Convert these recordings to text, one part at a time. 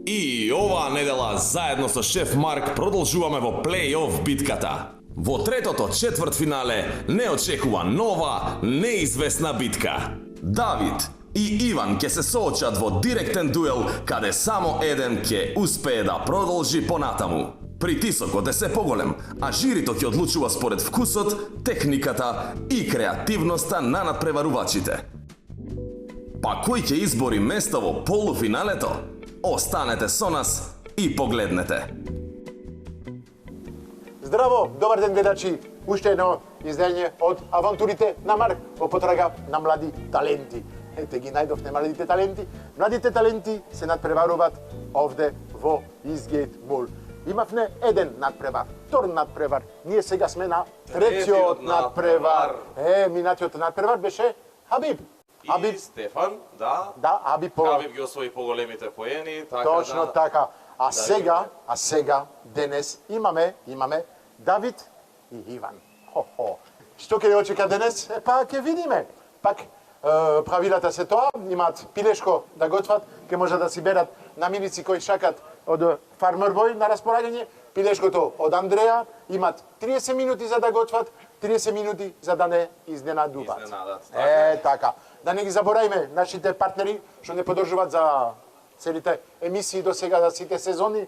И оваа недела заедно со шеф Марк продолжуваме во плей-оф битката. Во третото четвртфинале не очекува нова, неизвестна битка. Давид и Иван ќе се соочат во директен дуел каде само еден ќе успее да продолжи понатаму. Притисокот е се поголем, а жирито ќе одлучува според вкусот, техниката и креативноста на надпреварувачите. Па кој ќе избори место во полуфиналето? Останете со нас и погледнете. Здраво, добар ден гледачи. Уште едно издање од авантурите на Марк во потрага на млади таленти. Ете ги најдовте младите таленти. Младите таленти се надпреваруваат овде во Eastgate Mall. Имавме еден надпревар, втор надпревар. Ние сега сме на третиот надпревар. Минатиот надпревар беше Хабиб. И Стефан, да. Да, Хабиб ги освои поголемите поени, така точно така. А сега денес имаме Давид и Иван. Што ќе очека денес? Па ќе видиме. Пак правилата се тоа, имаат пилешко да готват, ќе може да си берат намирици кои шакат од Farmer Boy на располагање, пилешкото од Андреја, имат 30 минути за да готват, 30 минути за да не изненадуваат. Така. Да не ги забораиме нашите партнери што не подржуваат за целите емисии до сега за сите сезони.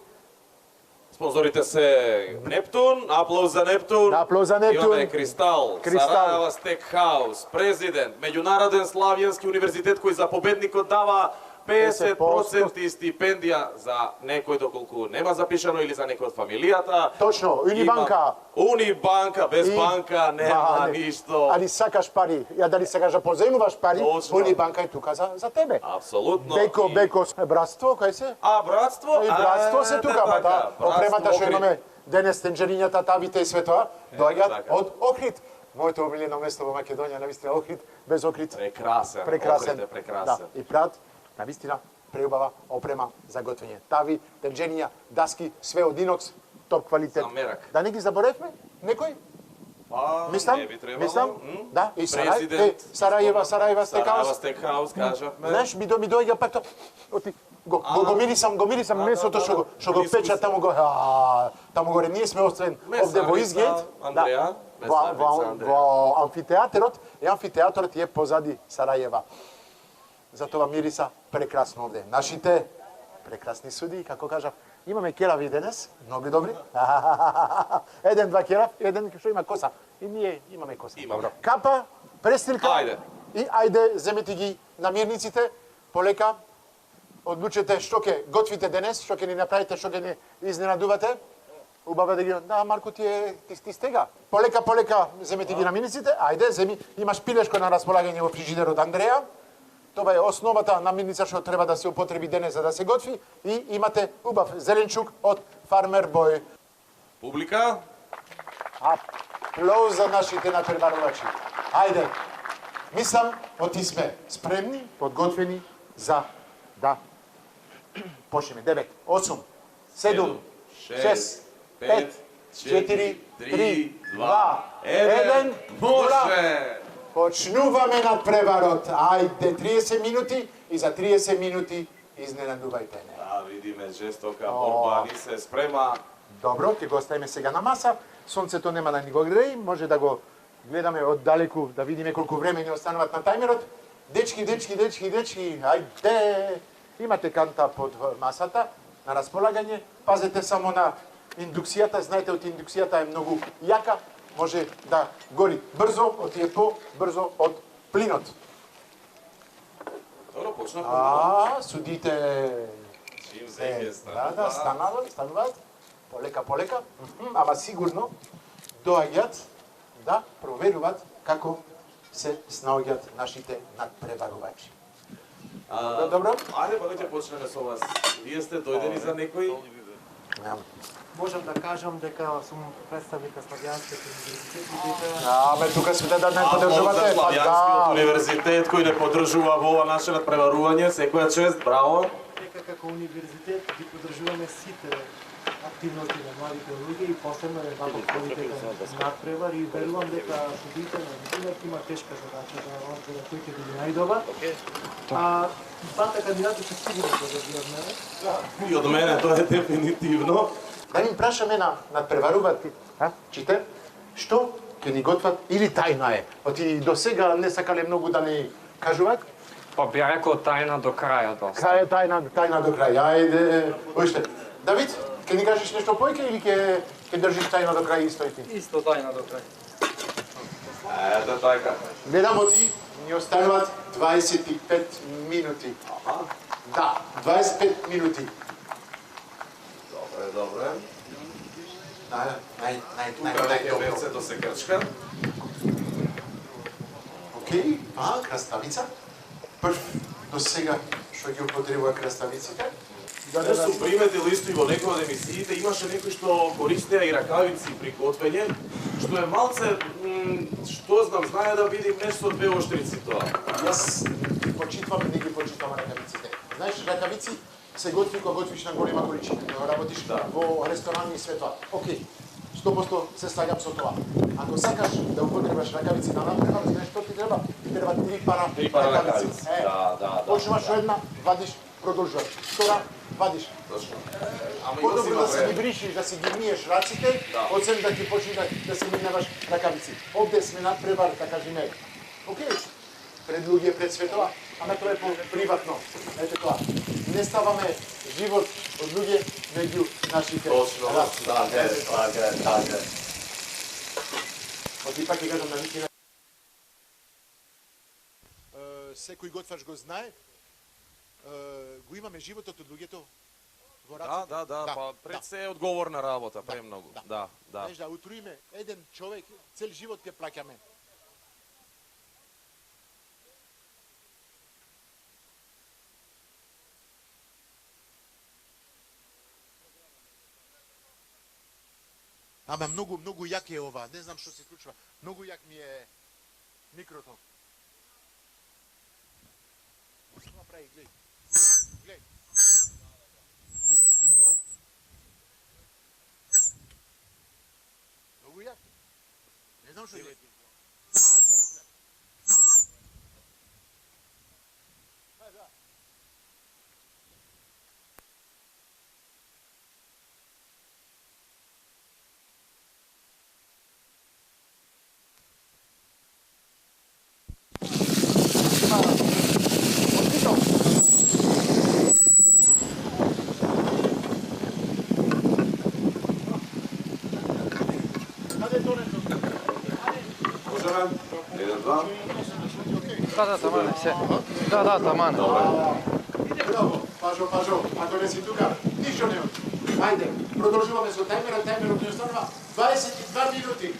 Спонзорите се Нептун, аплауз за Нептун. Аплауз за Нептун. Имаме Кристал, Сараева Стекхаус, Президент, Меѓународен славјански универзитет кој за победникот дава 50% стипендија за некој доколку нема запишано или за некој од фамилијата. Точно, Унибанка. Унибанка, без банка нема ништо. Али сакаш пари, ја дали сакаш да позаимуваш пари, Унибанка е тука за тебе. Апсолутно. Беко, братство, кај се? Братство? И братство се тука, бата. Опремата што имаме денес тенџерињата, тавите и све тоа, доаѓаат од Охрид. Моето омилено место во Македонија, навистина Охрид, без Охрид. Прекрасен. Прекрасен. Прекрасен. Да, и прат, навистина преубава опрема за готвење. Тави, тенџенија, даски, све од инокс, топ квалитет. Да не ги заборевме? Некој? Не би требало. Да, и Президент. Сараева Стекхаус. Сараева Стекхаус, кажавме. Знаеш, ми доаѓа пак тоа. Го мирисам месото што го печа таму горе. Ние сме освен овде во Eastgate. Андреја, во амфитеатерот, и амфитеаторот е позади Сараева. Затоа мириса прекрасно овде. Нашите прекрасни судии, како кажав, имаме керави денес, многу добри. Еден-два керав, еден што има коса. И ние имаме коса. Добро. Капа, престилка. Ајде. И ајде, земете ги намирниците, полека. Одлучете што ќе готвите денес, што ќе ни направите, што ќе ни изненадувате. Убаво да ги... Да, Марко, ти стега. Полека, земете ги намирниците. Ајде, земи, имаш пилешко на располагање во фрижидерот Андреја. Тоа е основата намирница што треба да се употреби денес за да се готви. И имате убав зеленчук од Farmer Boy. Публика. Аплауз за нашите надпреварувачи. Ајде, мислам, оти сме спремни, подготвени за да почнеме. 9, 8, 7, 6, 5, 4, 3, 2, 1, може! Почнуваме надпреварот. Ајде, 30 минути и за 30 минути изненадувајте не. Да, видиме жестока борба, ни се спрема. Добро, ќе го оставиме сега на маса. Сонцето нема да ни го греи, може да го гледаме од далеку, да видиме колку време ни остануваат на тајмерот. Дечки, ајде! Имате канта под масата на располагање. Пазете само на индукцијата, знаете, од индукцијата е многу јака, може да гори брзо, отие по-брзо од плинот. Добро, почнавме. Судите... Чим се стануваат. Да, стануваат. Полека. Ама сигурно доаѓаат да проверуваат како се снаоѓаат нашите надпреварувачи. Добро? Ајде, па ќе почнеме со вас. Вие сте дојдени за некој? Можам да кажам дека сум представник на Славјанскиот универзитет. Аме, тука сме да не подржувате. Славјанскиот универзитет кој не подржува во ова наше надпреварување, секоја чест, браво. Дека како универзитет ги подржуваме сите активности на младите луѓе и посебно е ваков политика надпревар и верувам дека судите на вистина има тешка задача да одберат кој ќе биде најдобар. А двата кандидати се сигурно ќе добијат мене. И од мене тоа е дефинитивно. Да им прашаме на надпреварувате, чите, што ќе ни готват или тајна е? Оти до сега не сакале многу да ни кажуваат? Па би рекол тајна до краја доста. Кај е тајна до крај? Ајде, уште. Давид, ќе ни кажеш нешто поеќе или ќе држиш тајна до крај исто и ти? Исто тајна до крај. Ето така. Гледам оти, ни остануваат 25 минути. Да, 25 минути. Добре. Тука веќе венцето се крчка. Океј, краставица. Прв до сега што ги употребува краставиците. Да сум приметил исто и во некој од емисиите, имаше некои што користеа и ракавици при готвење, што е малце, што знам, знае да видим нешто од двеоштрици тоа. Јас ги почитвам и не ги почитвам ракавиците. Знаеш, ракавици се готви кога готвиш на голема количина, кога работиш во ресторани и све тоа. Океј, 100% се слагам со тоа. Ако сакаш да употребаш ракавици на надпревар, знаеш што ти треба? Ти треба 3 пара ракавици. Да. Почнуваш со една, вадиш, продолжуваш. Втора, вадиш. Точно. Ама Подобро има да се ги време. бришиш, да си ги миеш раците, освен да ти почне да си минаваш ракавици. Овде сме надпревар, да кажеме. Океј, пред луѓе, пред светова, ама тоа е приватно. Ете тоа. Не ставаме живот од луѓе меѓу нашите Точно, раци. така. Оти пак ќе кажам на вистина. Секој готвач го знае. Го имаме животот од луѓето во раците. Да, па пред се е одговорна работа, премногу. Да. Знаеш, да утруиме еден човек, цел живот ќе плаќаме. Ама многу јак е ова, не знам што се случува. Многу јак ми е микрото. Што направи, глеј. Глеј. Многу јак. Не знам што е. Можеме? Еден, два. Да, тамане, се. Да, тамане. Браво, пажо, ако не си тука, ништо не од. Ајде, продолжуваме со тајмерот ни останува 22 минути.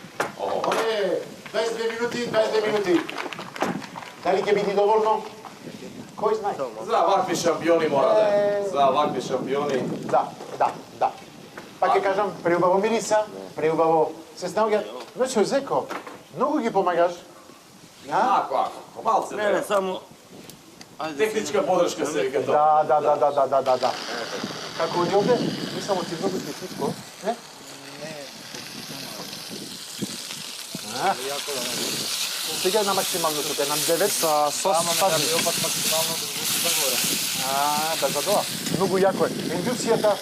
22 минути. Дали ќе биде доволно? Кој знае? За вакви шампиони мора да е. За вакви шампиони. Да. Пак ќе кажам, преубаво мириса, преубаво се снаоѓа. Значи, Зеко, многу ги помагаш. Ако, малце не. Само Техничка подршка се вика тоа. Да. Како оди овде, мислам ти многу техничко, не? Сега на максимално тука, на 9 Со пази. да задоа. Многу јако е. Индусцијата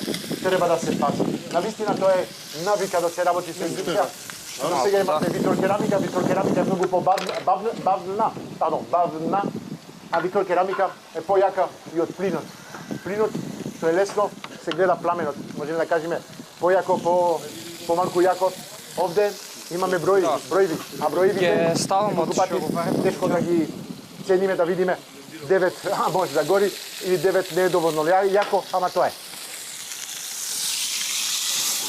треба да се пази. Навистина тоа е навика да се работи со индустрија. До сега имате витрокерамика е многу побавна, а витрокерамика е појака и од плинот. Плинот, што е лесно, се гледа пламенот. Можеме да кажеме појако, помалку јако. Овде имаме бројви, а бројвите Ќе ставам многу од пати шо тешко да ги цениме, да видиме 9, може да гори, или 9 не е доволно јако, ама тоа е.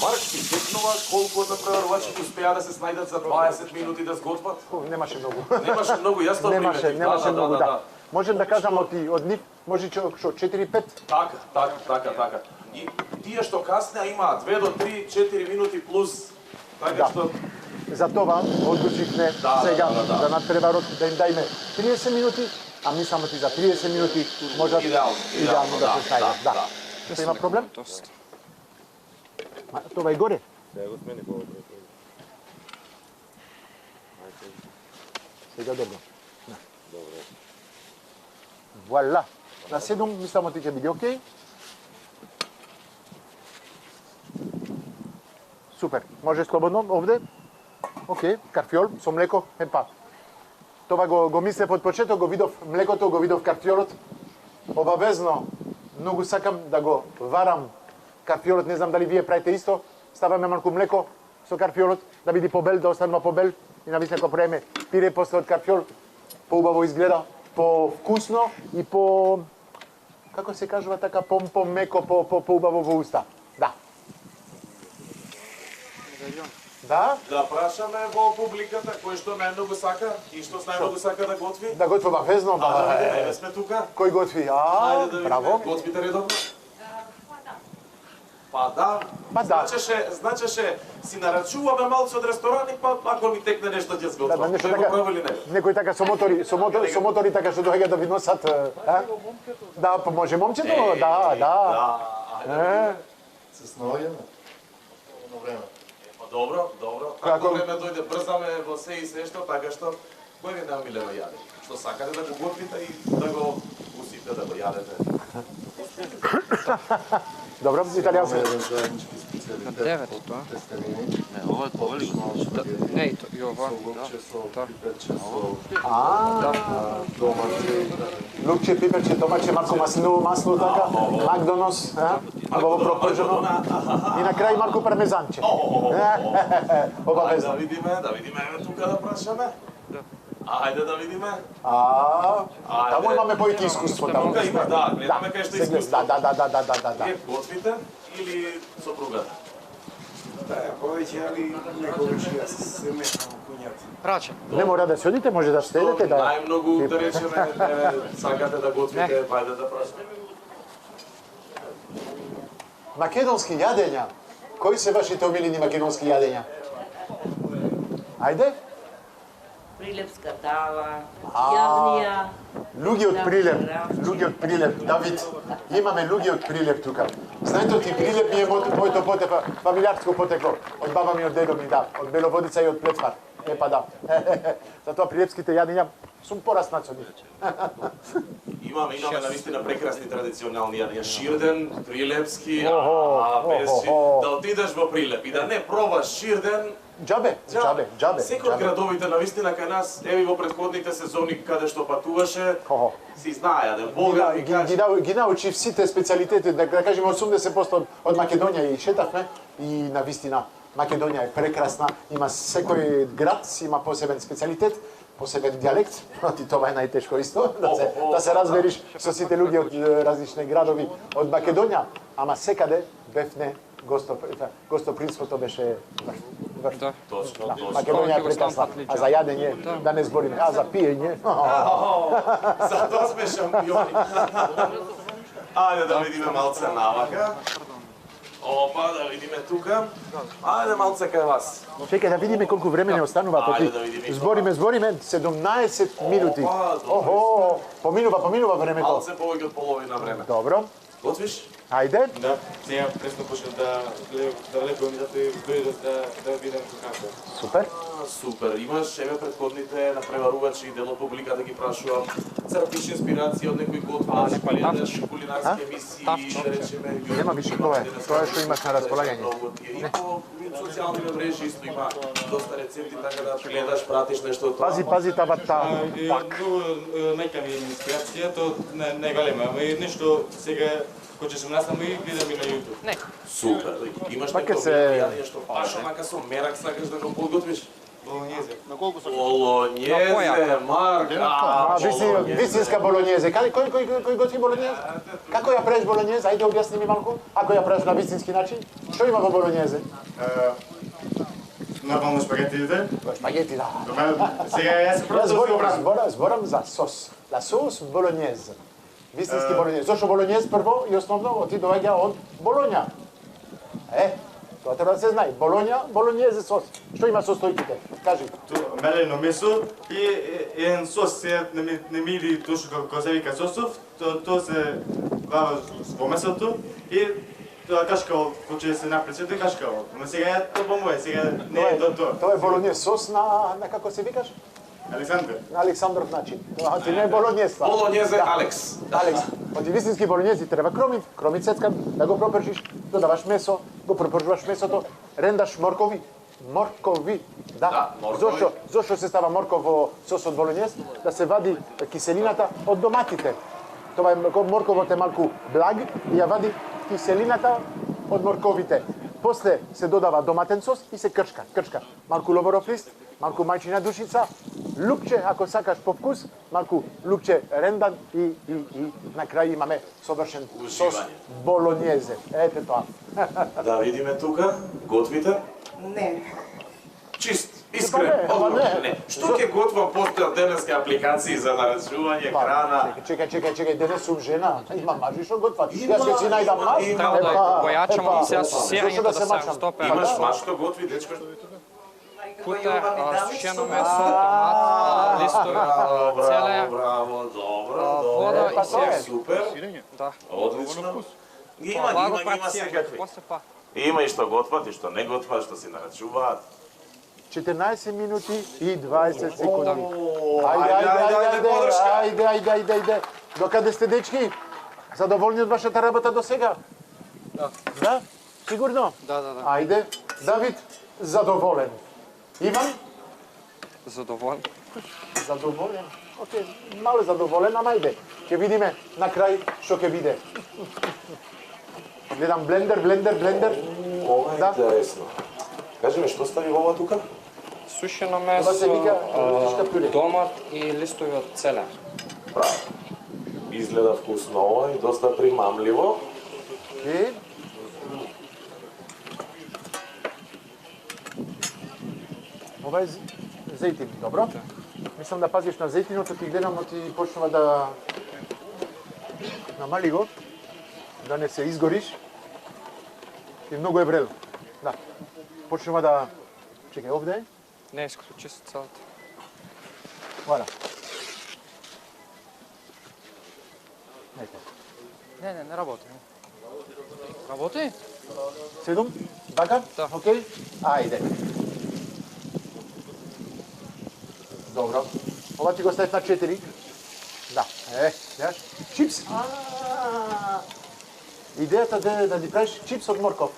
Марк, ти текнува колку од надпреварувачите успеа да се снајдат за 20 минути да сготват? Немаше многу. Немаше многу, јас тоа приметив. Немаше многу, да. Можем да кажам од нив, може што 4-5. Така. И тие што каснеа имаат 2 до 3, 4 минути плюс. Така што За тоа одлучивме сега за надпреварот да им дајме 30 минути, а ми само ти за 30 минути можат идеално да се снајдат. Да. Што има проблем? Доста. Това е горе. Сега добро. Вуаля. На 7 мислам ти ќе биде окей. Супер. Може слободно овде. Окей, карфиол со млеко, епа. Това го мислев од почеток, го видов млекото, го видов карфиолот. Обавезно, многу сакам да го варам карфиолот, не знам дали вие правите исто. Ставаме малку млеко со карфиолот, да биде побел, да останува побел. И навистина кога правиме пире после од карфиол, поубаво изгледа, по-вкусно и по... Како се кажува така, по-меко, по-убаво во уста. Да. Да? Да прашаме во публиката кој што најмногу сака и што најмногу сака да готви. Да готви обавезно, Ајде, сме тука. Кој готви? Ајде да браво. видиме, готвите редовно? Па да. Па да. Значеше си нарачуваме малку од ресторани, па ако ми текне нешто ќе сготвам. Да, нешто Тој го така, прави ли не? некои така со мотори така што доаѓа да ви носат, а? Да, па може момчето, да. Да, Се снаоѓаме. Едно време. па добро. Како време дојде, брзаме во се и се што, така што кој ви наумилено јаде? Што сакате да го готвите и да го вкусите, да го јадете. Добро, италијански. Еден заеднички специјалитет 9, од тоа. тестенини. Ова ли? Не, и ова. Со лукче, со пиперче, со домати. Лукче, пиперче, домаче, малку масло така, Макдонос, убаво пропржено. И на крај малку пармезанче. Ајде Обавезно. да видиме, еве тука да прашаме. Ајде да видиме. Таму имаме поети искуство. Тука има, да, гледаме кај што искуство. Да. Вие готвите или сопругата? Повеќе, али некогаш јас се мешам куњата. Раче. Не мора да се одите, може да стедете, да. Најмногу, да речеме, сакате да готвите, ајде да прашаме. Македонски јадења. Кои се вашите омилени македонски јадења? Ајде? Прилепска тава, јавнија. Луѓе од Прилеп, Давид, имаме луѓе од Прилеп тука. Знаете ти Прилеп ми е моето потекло, фамилиарско потекло, од баба ми, од дедо ми, да, од Беловодица и од Плетвар. Епа да. Затоа прилепските јадења сум пораснат со нив. Имаме навистина прекрасни традиционални јадења. Ширден, прилепски, без да отидеш во Прилеп и да не пробаш ширден. Джабе. Секој од градовите навистина кај нас, еви во претходните сезони каде што патуваше, си знаеа да Бога ви каже. Ги научи сите специјалитети, да кажеме 80% од Македонија и шетавме и навистина Македонија е прекрасна, има секој град си има посебен специјалитет, посебен дијалект, и това е најтешко исто, да се разбериш со сите луѓе од различни градови од Македонија, ама секаде бевне гостопримството беше врв. Точно. Македонија е прекрасна, а за јадење да не збориме, а за пиење. За тоа сме шампиони. Ајде да видиме малце навака. Опа, да видиме тука. Ајде малце кај вас. Чекај да видиме колку време не останува, Ајде да видиме. збориме 17 минути. Опа, Охо, поминува времето. Малце повеќе од половина време. Добро, Готвиш? ајде. Да, сега пресно почнав да лепувам и затоа дојдов да видам како. Супер. Супер, имаш еве претходните напреварувачи, дел од публиката ги прашувам. Црпиш инспирација од некој готвач, гледаш кулинарски емисии, да речеме. Нема више тоа што имаш на располагање. И по социјалните мрежи исто има доста рецепти, така да гледаш, пратиш нешто од тоа. Пази тава Пак. Нека ми инспирација, то не голема, ама и нешто сега кој ќе се насам и гледам и на YouTube. Супер, имаш Пак некој се- јадење што паша, мака со мерак сакаш да го подготвиш? Болонјезе. Болонјезе, Марк, вистинска болонјезе. Кој готви болонјезе? Како ја правиш болонјезе? Ајде објасни ми малку. Ако ја правиш на вистински начин, што има во болонјезе? Нормално шпагетите. Спагети, да. Сега јас Јас зборам за сос. La sauce болонјезе. Вистински болонјез. Зошто болонјез прво и основно оти доаѓа од Болоња. Тоа треба да се знае. Болонјезе сос. Што има состојките? Кажи. мелено месо и еден сос, се не мири точно како се вика сосов, тоа се вава во месото и тоа кашкаво, кој ќе се напрече, тоа е кашкаво. Но сега е тоа помое, сега не е тоа. Тоа е болонез сос на како се викаш? Александр. На Александров начин. Тоа ти не е болонез това. Болонезе Алекс. Алекс, од вистински болонези треба кромит цецкан, да го пропршиш, додаваш месо, го пропршуваш месото, рендаш моркови, да. моркови. Зошто се става морков во сосот болонез? Да се вади киселината од доматите. Тоа е морковот е малку благ и ја вади киселината од морковите. После се додава доматен сос и се кршка. Малку лоборов лист, малку мајчина душица, лупче, ако сакаш по вкус, малку лупче рендан и на крај имаме совршен сос болонезе. Ете тоа. Да видиме тука, готвите? Не. Чист, искрен, Па одговор. не. Не. Што ќе готвам постојат денеска апликации за нарачување, храна? Чекај, денес сум жена. Има мажи што готват. Јас ќе си најдам маж. Треба да го појачаме сега со сејањето да се стопе. Имаш маж што готви, дечко? Куте, сушено месо, томат, листови, целе, Браво, добро, вода па и тоа е. сир. Супер, Да. одлично. Благо Има пациент, секакви. после па. Има и што готват и што не готват, што си нарачуваат. 14 минути и 20 секунди. Ајде, подршка. Ајде. Докаде сте, дечки? Задоволни од вашата работа до сега? Да? Сигурно? Да. Ајде. Давид, задоволен. Иван? Задоволен. Задоволен. Океј, мало задоволен, ама ајде. Ќе видиме на крај што ќе биде. Гледам блендер. Ова е Да. интересно. Кажи ми, што стави во ова тука? Сушено Ова се вика месо, листичка пюре. домат и листови од целе. Право. Изгледа вкусно ова и доста примамливо. Океј. Ова е зејтин, добро? Мислам да пазиш на зејтиното, ти гледам, ти почнува да намали го, да не се изгориш. И многу е вредно. Да. Почнува да... Чекај, овде е. Не исклучи се целата. Вала. Нека. Не работи. Работи? 7? Така? Да. Океј? Ајде. Добро. Ова ти го ставив на 4. Да. Гледаш? Чипс. Идејата е да ти правиш чипс од морков.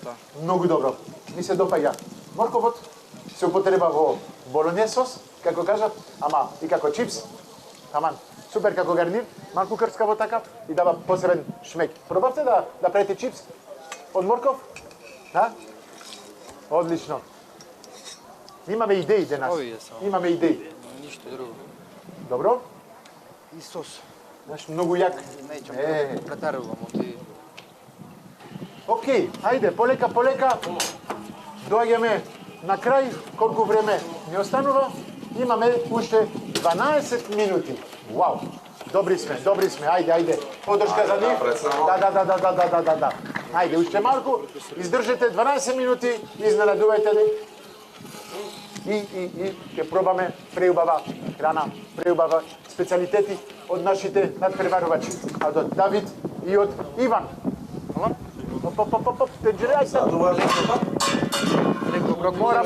Да. Многу добро. Ми се допаѓа. Морковот се употреба во болонез сос, како кажат, ама и како чипс. Аман, супер како гарнир, малку крскаво така и дава посебен шмек. Пробавте да правите чипс од морков? Да? Одлично. Имаме идеи денес. Овие само. Имаме идеи. Ништо друго. Добро? И сос. Знаеш, многу јак. Неќам претарувам оти. Океј, ајде, полека. Доаѓаме на крај, колку време ни останува? Имаме уште 12 минути. Вау! Добри сме, ајде. Подршка за нив. Да. Ајде, уште малку, издржете 12 минути, изненадувајте ли. И ќе пробаме преубава храна, преубава специјалитети од нашите надпреварувачи. Од Давид и од Иван. Оп, тенџере, Мора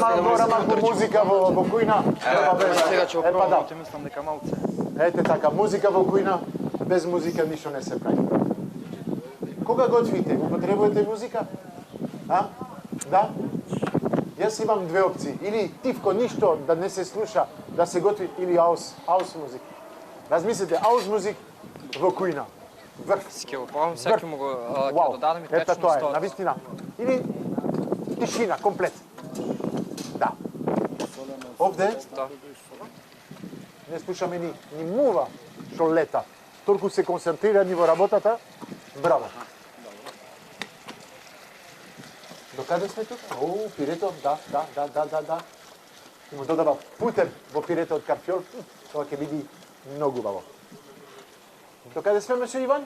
малку музика во кујна. Сега ќе Па да. опробам, мислам дека малце. Ете така, музика во кујна, без музика ништо не се прави. Кога готвите, употребувате музика? А? Да? Јас имам две опции. Или тивко ништо да не се слуша, да се готви, или аус музик. Размислете, аус музик во кујна. Врв. Ќе го пробам, сега ќе му го ќе додадам и Ета течно тоа е, стоат. навистина. Или тишина, комплет. Да. Овде Да. не слушаме ни мува што лета. Толку се концентрирани во работата. Браво. До каде сме тука? Пирето, да. И му додава путем во пирето од карфјол. Тоа ќе биде многу убаво. До каде сме, месо Иван?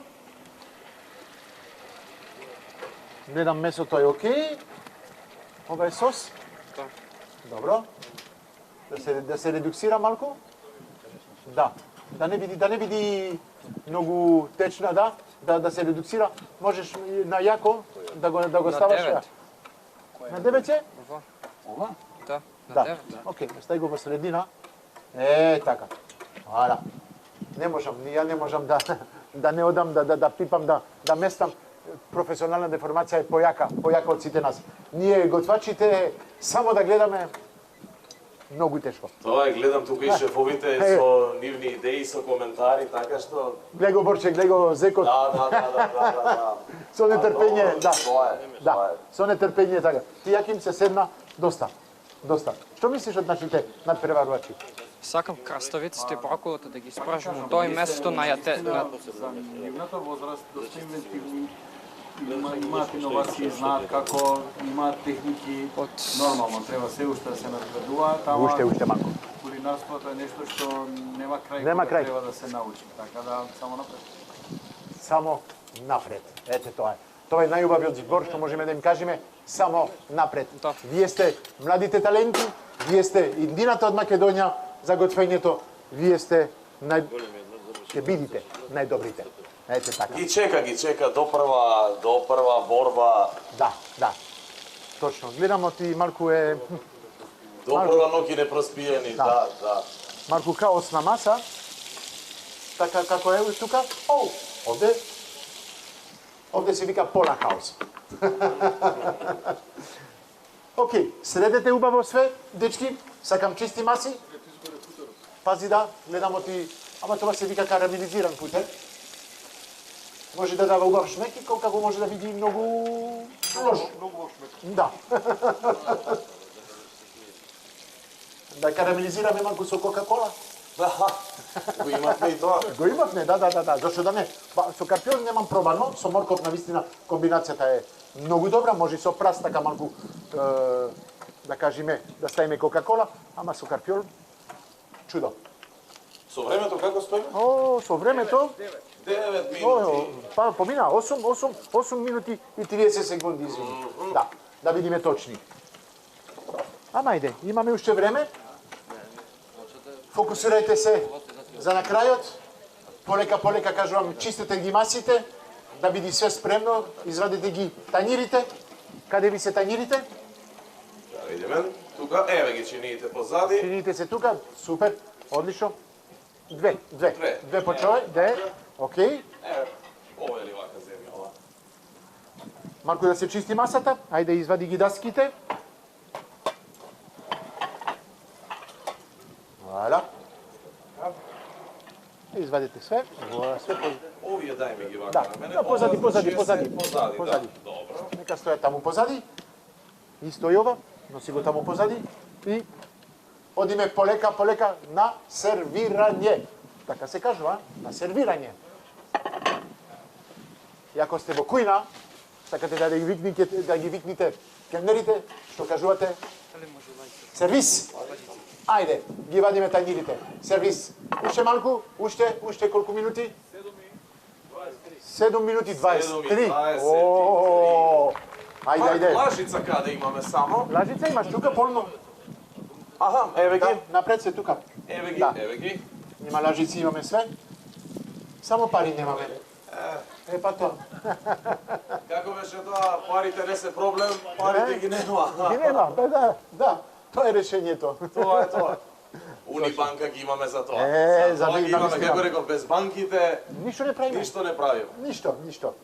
Гледам месото е окей. Ова е сос? Да. Добро. Да се редуксира малку? Да. Да не биде многу течна, да? да се редуцира, можеш и на јако да го ставаш. 9. На 9 е? Ова? Да, на Да. 9. Океј, стави го во средина. Така. Ала. Не можам, ја не можам да не одам да пипам, да местам. Професионална деформација е појака од сите нас. Ние готвачите само да гледаме многу тешко. Тоа е, гледам тука и шефовите со нивни идеи, со коментари, така што... Гледай го Борче, гледай го Зекот. Да. Со нетрпение, да. Тоа е. Да, со нетрпение така. Ти Јаким се седна доста. Што мислиш од нашите надпреварувачи? Сакам краставиците, броколата да ги испражам од тој место на јате. За нивната возраст доста инвентивни, имаат иновации, знаат како, имаат техники. Нормално, треба се уште да се надградува. Уште малку. Кулинарството е нешто што нема крај, Нема крај. треба да се научи. Така да, само напред. Само напред. Ете тоа е. Тоа е најубавиот збор што можеме да им кажеме, само напред. Да. Вие сте младите таленти, вие сте иднината од Македонија за готвењето, вие сте ќе бидите најдобрите. Ете така. Ги чека до прва борба. Да. Точно. Гледам ти малку е До прва ноќ непроспиени, да. малку хаос на маса. Така како е тука. Овде се вика пола хаос. Океј, средете убаво све, дечки, сакам чисти маси. Пази да, гледам ти, ама тоа се вика карамелизиран путер. Може да дава убав шмек и како може да види многу лош. Многу шмек. Да. Да карамелизираме малку со Кока-кола. Го имавме и тоа. Го имавме, да. Зошто да не? Со карпиол немам пробано, со морков навистина комбинацијата е многу добра, може и со прас така малку да кажеме, да ставиме Кока-кола, ама со карпиол чудо. Со времето како стоиме? Со времето 9 минути. па помина 8 минути и 30 секунди, извини. Да видиме точни. Ама ајде, имаме уште време. Фокусирајте се за на крајот. Полека кажувам, чистете ги масите, да биде све спремно, извадите ги тањирите. Каде ви се тањирите? Да видиме. Тука, еве ги чиниите позади. Чините се тука, супер, одлично. Две по човек, окей. Еве, ова е ли вака земја, ова? Малку да се чисти масата, ајде извади ги даските. Валя. Извадите све. Овие дај ми ги вака Да, на мене. да, позади. Да. Добро. Нека стоја таму позади. Исто и ова, носи го таму позади. И одиме полека на сервирање. Така се кажува, на сервирање. И ако сте во кујна, сакате да ги викните кемнерите, што кажувате? Сервис. Ајде, ги вадиме тањирите. Сервис. Уште малку, уште колку минути? 7 минути 23. Ајде. Лажица каде имаме само? Лажица имаш тука полно. Аха, еве ги. Напред се тука. Еве ги. Има лажици, имаме све. Само пари немаме. Па тоа. Како беше тоа, парите не се проблем, парите ги нема. Ги нема, да. Тоа е решението. Тоа е тоа. Унибанка ги имаме за тоа. За тоа ги имаме, како реков, без банките Ништо не правиме. ништо не правиме. Ништо.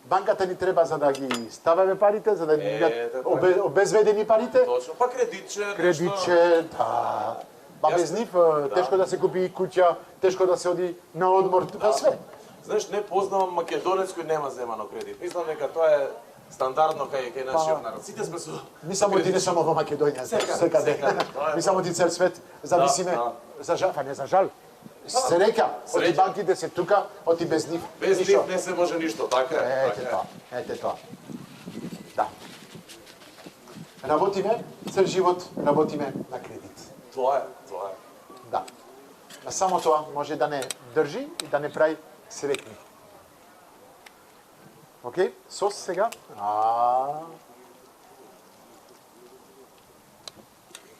Банката ни треба за да ги ставаме парите, за да ни бидат обезведени парите. Точно, па кредитче, Кредитче, да. Ба без нив тешко да се купи куќа, тешко да се оди на одмор, тука све. Знаеш, не познавам македонец кој нема земано кредит. Мислам дека тоа е стандардно кај нашиот народ. Сите сме со... Не само ти, не само во Македонија, секаде. Не само ти цел свет, зависиме за жал, па не за жал. Среќа, оти банките се тука, оти без нив. Без нив не се може ништо, така е. Ете тоа. Да. Работиме, цел живот работиме на кредит. Тоа е. Да. А само тоа може да не држи и да не прави среќни. Океј, сос сега.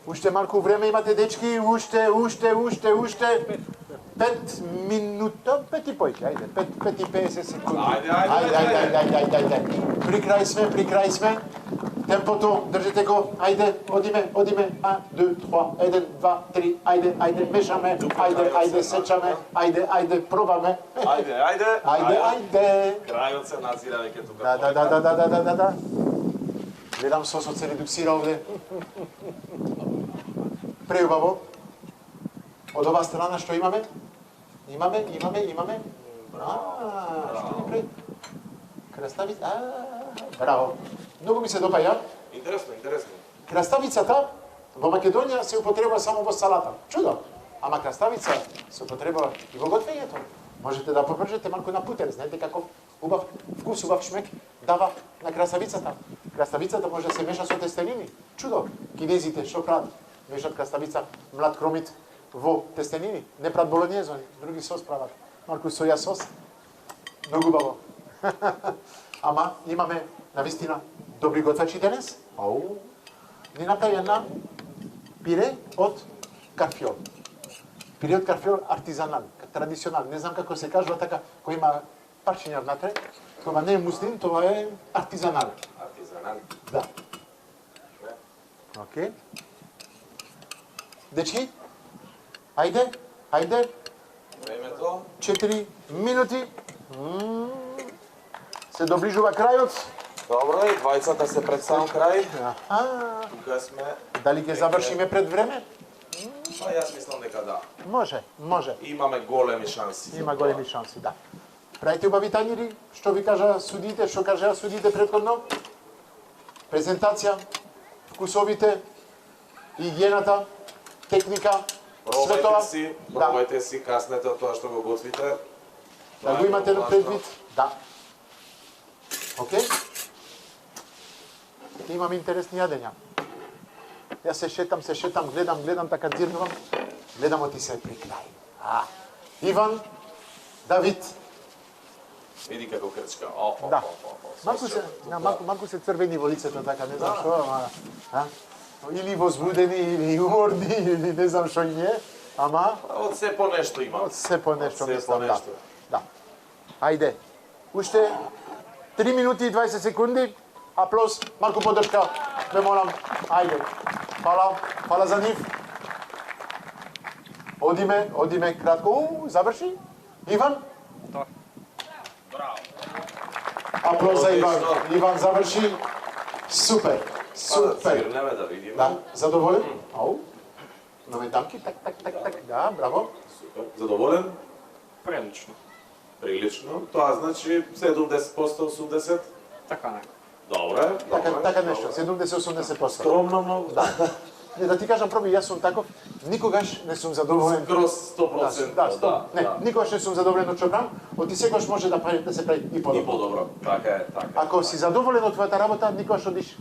Уште малку време имате, дечки, уште. 5 минута, 5 и појке, ајде, 5 и 50 секунди. Ајде. При крај сме. Темпото, држите го, ајде, одиме. 1, 2, 3, 1, 2, 3, ајде, мешаме, ајде, сечаме, ајде, пробаме. Ајде. Крајот се назира веќе тука. Да. Гледам сосот се редуксира овде. Преубаво. Од оваа страна што имаме? Имаме. Што ни прави? Краставица. Браво. Многу ми се допаѓа. Интересно. Краставицата во Македонија се употребува само во салата. Чудо. Ама краставица се употребува и во готвењето. Можете да попржете малку на путер, знаете каков убав вкус, убав шмек дава на краставицата. Краставицата може да се меша со тестенини. Чудо. Кинезите што прават? Мешат краставица, млад кромит во тестенини. Не прават болонјезо, други сос прават. Малку соја сос. Многу убаво. Ама имаме навистина добри готвачи денес. Ни направи една пире од карфиол. Пире од карфиол артизанал, традиционал. Не знам како се кажува така, кој има парчиња внатре. Тоа не е муслин, тоа е артизанал. Да. Океј. Дечки, ајде. Времето. 4 минути. Се доближува крајот. Добро, и двајцата се пред сам крај. Тука сме. Дали ќе завршиме пред време? Па јас мислам дека да. Може. Имаме големи шанси. Има големи шанси, да. Правите убави тањири, што ви кажа судите, што кажа судите претходно. Презентација, вкусовите, игиената, техника, све тоа. Пробајте си, каснете од тоа што го готвите. Да го имате на предвид. Да. Океј? Имам интересни јадења. Јас се шетам, гледам, така дзирнувам. Гледам оти се при крај. Иван, Давид. Види како крчка. Да. Малку се црвени во лицето, така, не знам што, ама... Или возбудени, или уморни, или не знам што им е, ама... Од се по нешто има. Од се по нешто, мислам, да. Ајде. Уште 3 минути и 20 секунди. Аплоз, малку поддршка, ме молам. Ајде. Фала за нив. Одиме кратко. Заврши. Иван? Да. Аплоз за Иван. Иван заврши. Супер. Свирнеме да видиме. Да, задоволен? Нове дамки, так. Да, браво. Супер. Задоволен? Прилично. Тоа значи 70%, 80%? Така не. Добре. Така нешто, 70-80%. Скромно многу. Да. Не, да ти кажам, проби, јас сум таков, никогаш не сум задоволен. Скроз 100%. Не, никогаш не сум задоволен од што правам, оти секогаш може да се прави и И подобро. подобро. Така е. Ако си задоволен од твојата работа, никогаш одиш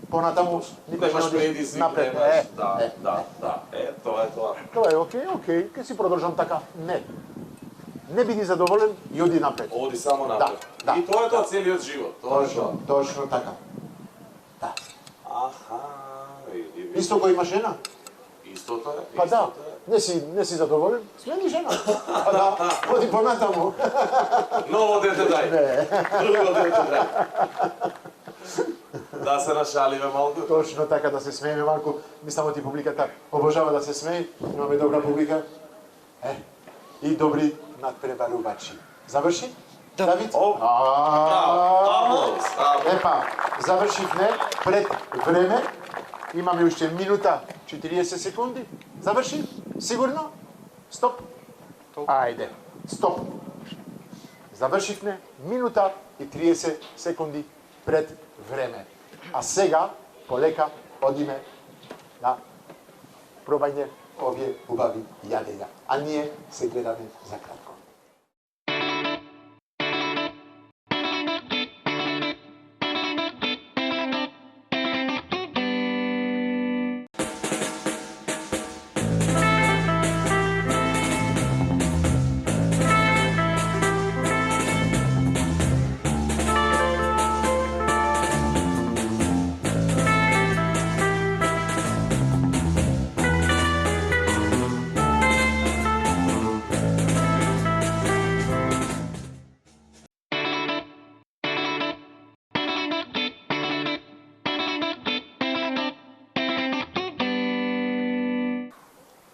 понатаму, никогаш не Немаш одиш предизвик, напред. немаш. Да. Тоа е тоа. Тоа е окей, ќе си продолжам така. Не биди задоволен и оди напред. Оди само напред. Да. И тоа е тоа целиот живот. Тоа е тоа. Точно така. Да. Аха. Исто кој има жена? Истото е. Па да, не си задоволен, смени жена. Па да, оди понатаму. Ново дете дај. Друго дете дај. Да се нашалиме малку. Точно така, да се смееме малку. Мислам оти публиката обожава да се смее. Имаме добра публика. И добри надпреварувачи. Заврши? Давид? Браво. Епа, завршивме пред време. Имаме уште минута 40 секунди. Заврши? Сигурно? Стоп? Ајде, стоп. Завршивме минута и 30 секунди пред време. А сега, полека, одиме на пробање овие убави јадења. А ние се гледаме за кратко.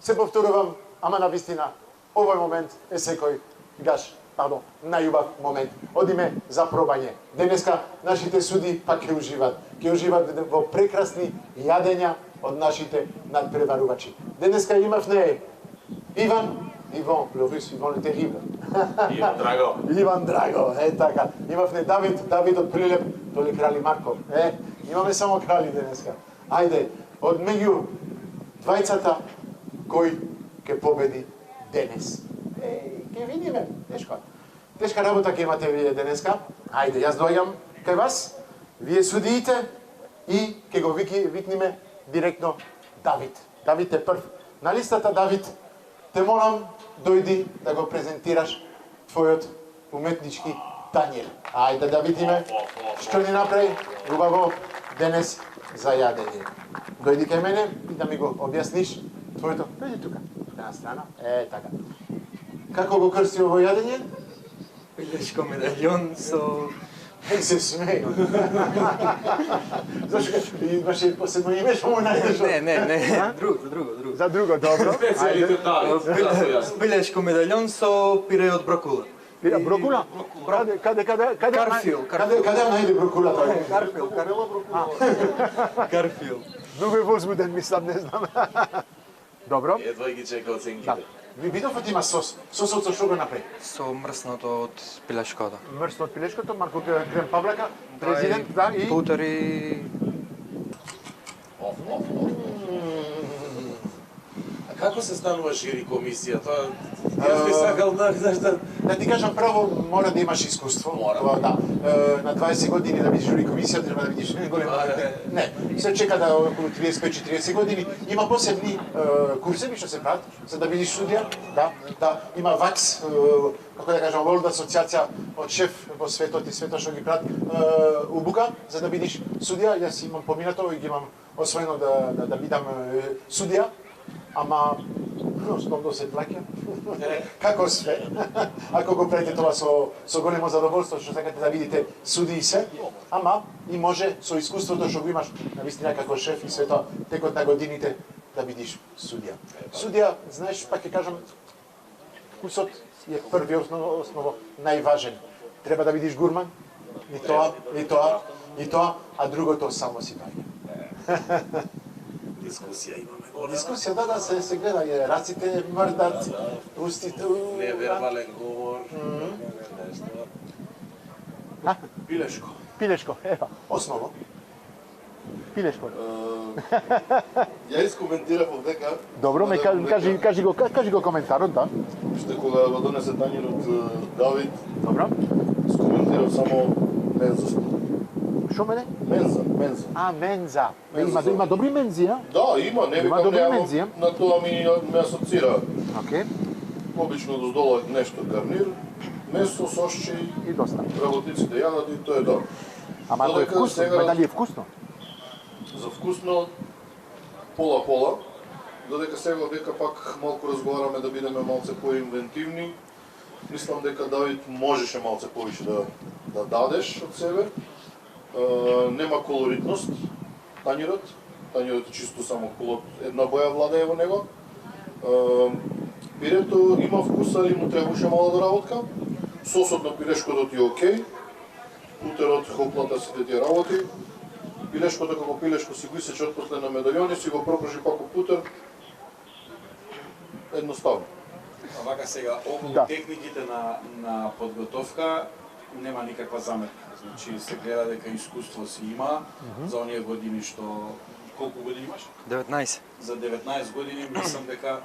се повторувам, ама на вистина, овој момент е секој најубав момент. Одиме за пробање. Денеска нашите суди пак ќе уживат во прекрасни јадења од нашите надпреварувачи. Денеска имавме Иван le Terrible. Иван Драго, така. Имавме Давид од Прилеп, толи крали Марко. Имаме само крали денеска. Ајде, од меѓу двајцата, кој ќе победи денес? Ќе видиме, тешка работа ќе имате вие денеска. Ајде, јас доаѓам кај вас, вие судиите и ќе го викниме директно Давид. Давид е прв на листата. Давид, те молам, дојди да го презентираш твојот уметнички тањер. Ајде да видиме што ни направи убаво денес за јадење. Дојди кај мене и да ми го објасниш твоето. Дојди тука, една страна. Така. Како го крсти ово јадење? Пилешко медаљон со... Се смеј. Зашто имаше посебно име што му најдеш? Не, друго. За друго, добро. Специјалите Давид. Пилешко медаљон со пире од брокула. Пире брокула? Каде? Карфил. Каде најде брокулата? Карфил. Многу е возбуден, мислам, не знам. Добро. Едва ги чека оценките. Ви видов има сос. Сосот со што го направи? Со мрсното од пилешкото. Мрсно од пилешкото, Марко крем павлака, президент, и... Путер и... А како се станува жири комисија? Тоа... Јас би сакал да ти кажам право, мора да имаш искуство. Мора. Да. На 20 години да бидеш жури комисија, треба да видиш голема... Не, се чека да околу 35-40 години. Има посебни курсеви што се прават, за да бидеш судија. Да. Има ВАКС, како да кажам, World Асоциација од шеф во светот и свето што ги прават убука, за да бидеш судија. Јас имам поминато и ги имам освоено да бидам судија. Ама, основно се плаќа. Како све. Ако го правите тоа со големо задоволство, што сакате да видите суди и се, ама и може со искуството што го имаш навистина како шеф и свето текот на годините да бидиш судија. Судија, знаеш, пак ќе кажам, вкусот е први основно најважен. Треба да бидиш гурман, и тоа, а другото само си паѓа. Дискусија имаме. Дискусија, да, се гледа, раците мрдат, устите... Невербален говор. Пилешко. Пилешко, ева, основно. Пилешко. Ја искоментирав овдека. Добро, кажи го коментарот, да. Што кога го донесе тањерот Давид, Добро. искоментирав само мензоста. Шо мене? Менза. Менза. Има добри мензи, а? Да, има, не викам добри немам, мензи, на тоа ме асоцира. Окей. Обично доздола нешто гарнир, месо, сошче И доста. работниците јадат и тоа е добро. Ама ако е Додека вкусно, сега- дали е вкусно? За вкусно пола-пола, додека сега дека пак малку разговараме да бидеме малце поинвентивни, мислам дека Давид можеше малце повише да дадеш од себе. Нема колоритност тањерот. Тањерот е чисто само колор, една боја владее во него. Пирето има вкус, али му требаше мала доработка. Сосот на пилешкото ти е окей. Путерот, хоплата, сите тие работи. Пилешкото како пилешко си го исече отпосле на медаљони, си го пропржи пак у путер. Едноставно. А вака сега, околу Да. техниките на подготовка нема никаква заметка. Значи се гледа дека искуство си има за оние години што... Колку години имаш? 19. За 19 години мислам дека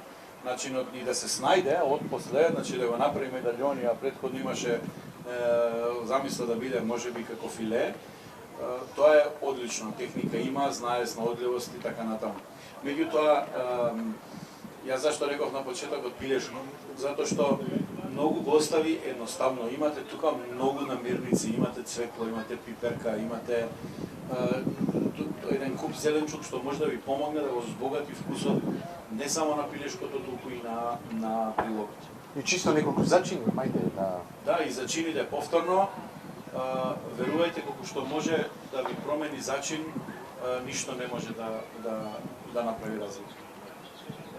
начинот ни да се снајде од после, значи да го направи медаљони, а претходно имаше замисла да биде можеби како филе. Тоа е одлично, техника има, знае на одливост и така натаму. Меѓутоа, јас зашто реков на почетокот пилешко, затоа што многу го остави едноставно. Имате тука многу намирници, имате цвекло, имате пиперка, имате еден куп зеленчук што може да ви помогне да го збогати вкусот не само на пилешкото, туку и на прилогот. И чисто неколку зачини, мајте, да... Да, и зачините повторно. Верувајте колку што може да ви промени зачин, ништо не може да направи разлика.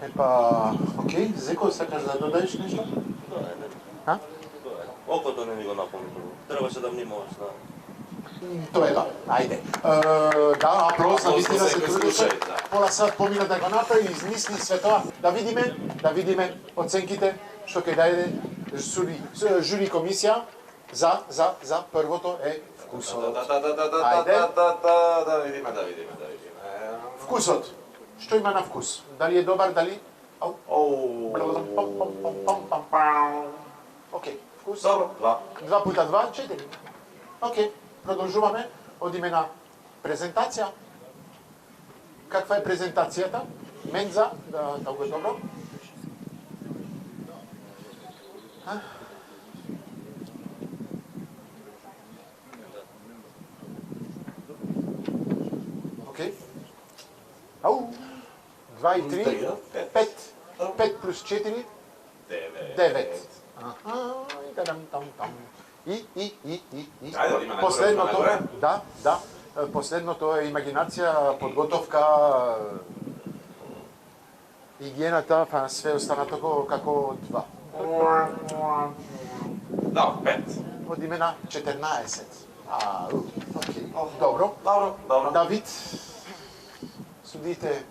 Епа, окей, Зеко, сакаш да додаеш нешто? А? Окото не ми го напомни. Требаше да внимаваш, да. Тоа е да, ајде. Да, аплоз, навистина се трудеше. Пола сат помина да го направи, измисли све тоа. Да видиме оценките што ќе даде жури комисија за првото е вкусот. Да видиме. Вкусот. Што има на вкус? Дали е добар, дали... Океј, вкус. Добро, 2 пута 2, 4. Океј, продолжуваме. Одиме на презентација. Каква е презентацијата? Менза, да го е добро. Океј. Ау. 2 и 3, 5 плюс 4, 9. И последното, да, последното е имагинација, подготовка, хигиената, све останато како 2. Да, 5. Одиме на 14. Окей, добро. Давид, судите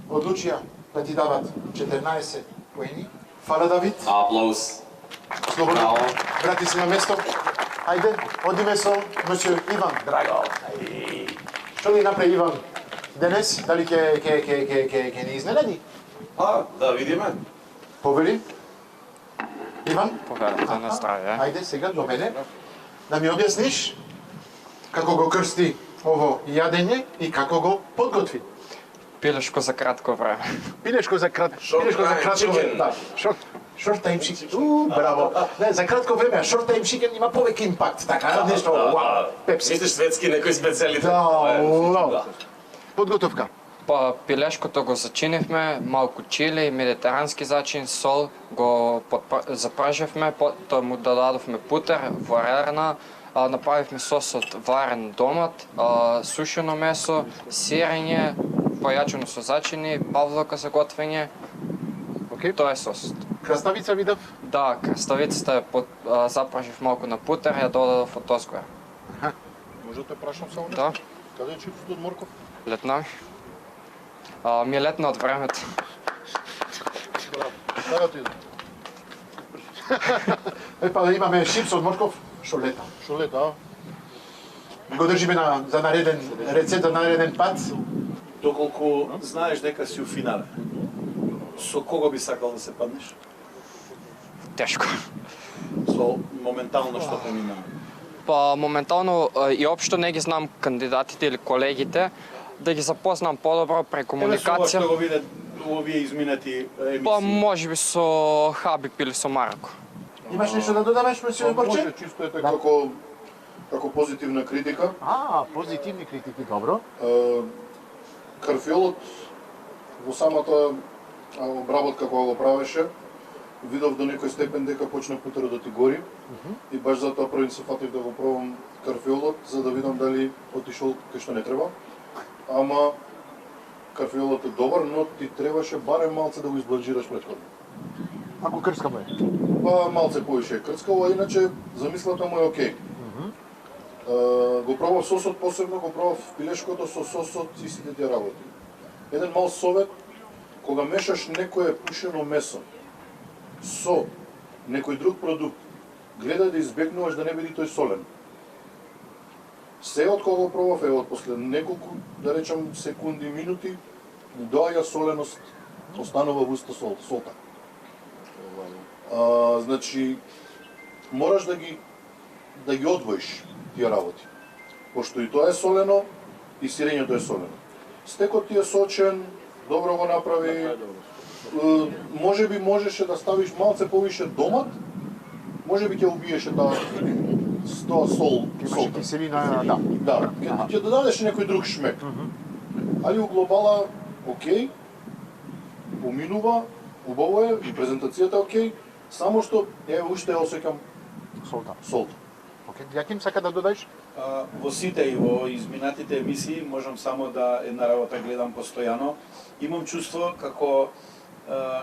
одлучија да ти дават 14 поени. Фала, Давид. Аплауз. Слободно. Врати се на место. Ајде, одиме со месио Иван. Драго. Што ли направи Иван денес? Дали ќе не изненади? Да видиме. Повели. Иван? Повелете на здравје. Ајде сега до мене. Да ми објасниш како го крсти ово јадење и како го подготви. Пилешко за кратко време. Пилешко за кратко време. Да. Short time chicken. Браво. Не, за кратко време, short time chicken има повеќе импакт, така, нешто, вау, пепси. Мислиш светски некој специјалитет? Да. Подготовка. Па пилешкото го зачинивме, малку чили, медитерански зачин, сол, го запражевме, потоа му додадовме путер, варена, направивме сос од варен домат, сушено месо, сирење, појачено со зачини, павлока за готвење. Тоа е сосот. Краставица видов? Да, краставицата запражив малку на путер, ја додадов од озгора. Може да те прашам само нешто? Да. Каде е чипсот од морков? Летна ми. Ми е летна од времето. Каде ти иде? Епа, имаме чипс од морков, шо лета. Шо лета, Го држиме за нареден рецепт, за нареден пат. Доколку знаеш дека си у финале, со кого би сакал да се паднеш? Тешко. Со моментално што поминаме. Па моментално и општо не ги знам кандидатите или колегите, да ги запознам подобро пред комуникација. Еве со ова што го виде овие изминати емисии. Па можеби со Хабип или со Марко. Имаш нешто да додаваш, месио Борче? Може, чисто е така како позитивна критика. Позитивни критики, добро. Карфиолот во самата обработка која го правеше, видов до некој степен дека почна путерот да ти гори и баш затоа првин се фатив да го пробам карфиолот за да видам дали отишол кај што не треба. Ама карфиолот е добар, но ти требаше барем малце да го избланжираш претходно. Ако крскамо е? Па малце повише е крцкаво, а иначе замислата му е окей. Го пробав сосот посебно, го пробав пилешкото со сосот и сите тие работи. Еден мал совет, кога мешаш некое пушено месо со некој друг продукт, гледај да избегнуваш да не биде тој солен. Се од кога го пробав, од после неколку, да речам, секунди, минути, доаѓа соленост, останува во уста солта. Значи, мораш да ги одвоиш тие работи. Пошто и тоа е солено, и сирењето е солено. Стекот ти е сочен, добро го направи. Можеби можеше да ставиш малце повише домат, можеби ќе убиеше тоа сол. Имаше киселина, да. Да, ќе додадеш некој друг шмек. Али у глобала, окей, поминува, убаво е, и презентацијата окей, само што уште осеќам солта. Јаким сака да додаеш? Во сите и во изминатите емисии можам само да една работа гледам постојано. Имам чувство како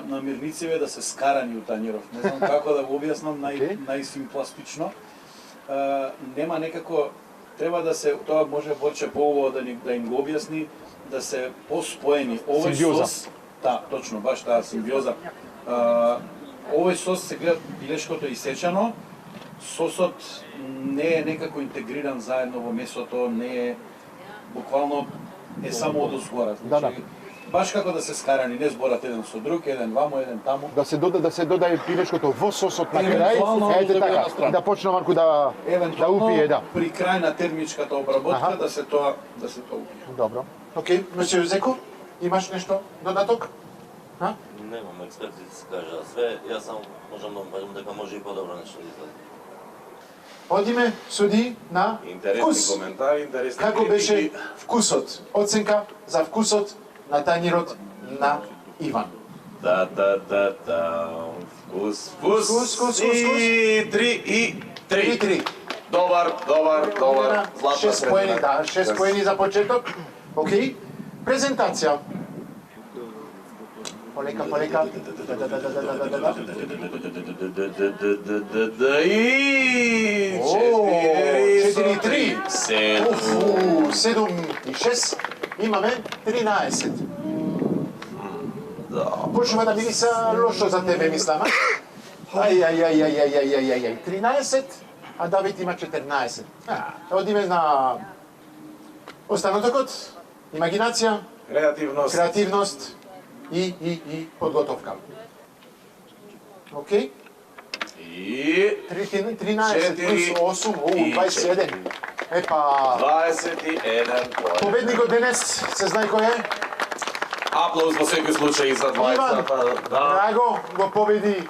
намирнициве да се скарани у Тањеров. Не знам како да го објаснам најсимпластично. Нема некако, треба да се, тоа може Борче поубаво да им го објасни, да се поспоени. Овој Симбиоза. сос, да, точно, баш таа симбиоза. Овој сос се гледа пилешкото исечано, сосот не е некако интегриран заедно во месото, не е буквално е само одозгора. Да. Баш како да се скарани, не зборат еден со друг, еден вамо, еден таму. Да се додаде пилешкото во сосот на крај, Евентуално ете да биде на така, страна. да почне варку да упие, да. При крај на термичката обработка Аха. да се тоа упие. Добро. Океј, Месио Зеко, имаш нешто додаток? Немам експерти да се кажа све, јас само можам да кажам дека може и подобро нешто да излезе. Одиме, суди на Интересни вкус. коментари, интересни Како беше критики. вкусот? Оценка за вкусот на тањерот на Иван. Да. Вкус. Вкус. И 3. Добар. Златна 6 поени, средина. да, 6 поени за почеток. Океј. Презентација. Полека. И 4-3. 7. 7 и 6. Имаме 13. Почнува да мириса лошо за тебе, мислам. Ај. 13, а Давид има 14. Одиме на останотокот, имагинација, креативност и подготовка. Океј? И 13 плюс 8, 21. Епа, 21 поен. победникот денес се знае кој е? Аплауз во секој случај за Иван, двајцата. Драго го победи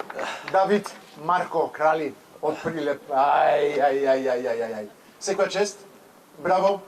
Давид Марко Крали од Прилеп. Ај. Секоја чест. Браво.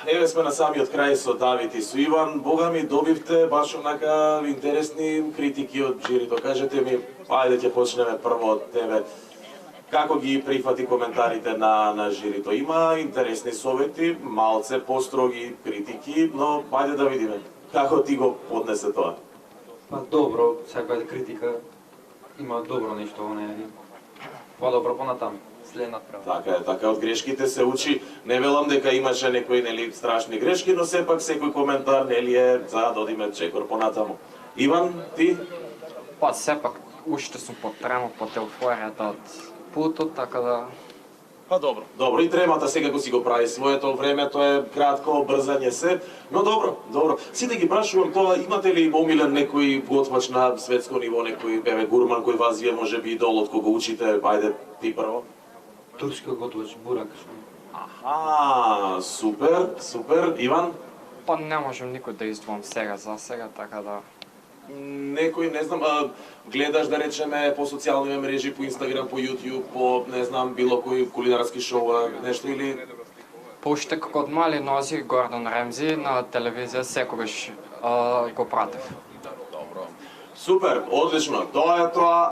Еве сме на самиот крај со Давид и со Иван. Бога ми добивте баш онака интересни критики од жирито. Кажете ми, ајде ќе почнеме прво од тебе. Како ги прифати коментарите на жирито? Има интересни совети, малце построги критики, но ајде да видиме. Како ти го поднесе тоа? Па добро, секоја критика има добро нешто во неја. Подобро понатаму. След направа. Така, од грешките се учи. Не велам дека имаше некои нели страшни грешки, но сепак секој коментар нели е за да одиме чекор понатаму. Иван, ти? Па сепак уште сум потренал под еуфоријата од путот, така да Па добро. Добро, и тремата секако си го прави своето, времето е кратко, брзање се, но добро. Сите ги прашувам тоа, имате ли омилен некој готвач на светско ниво, некој гурман кој вас вие можеби идол од кого учите, ајде ти прво? турски готвач бурак. Аха, супер. Иван? Па не можам никој да издвоам сега за сега, така да Некој, не знам, гледаш да речеме по социјални мрежи, по Инстаграм, по Јутјуб, по не знам било кој кулинарски шоу, нешто или Па уште како од мали нози Гордон Ремзи на телевизија секогаш го пратев. Супер, одлично. Тоа е тоа.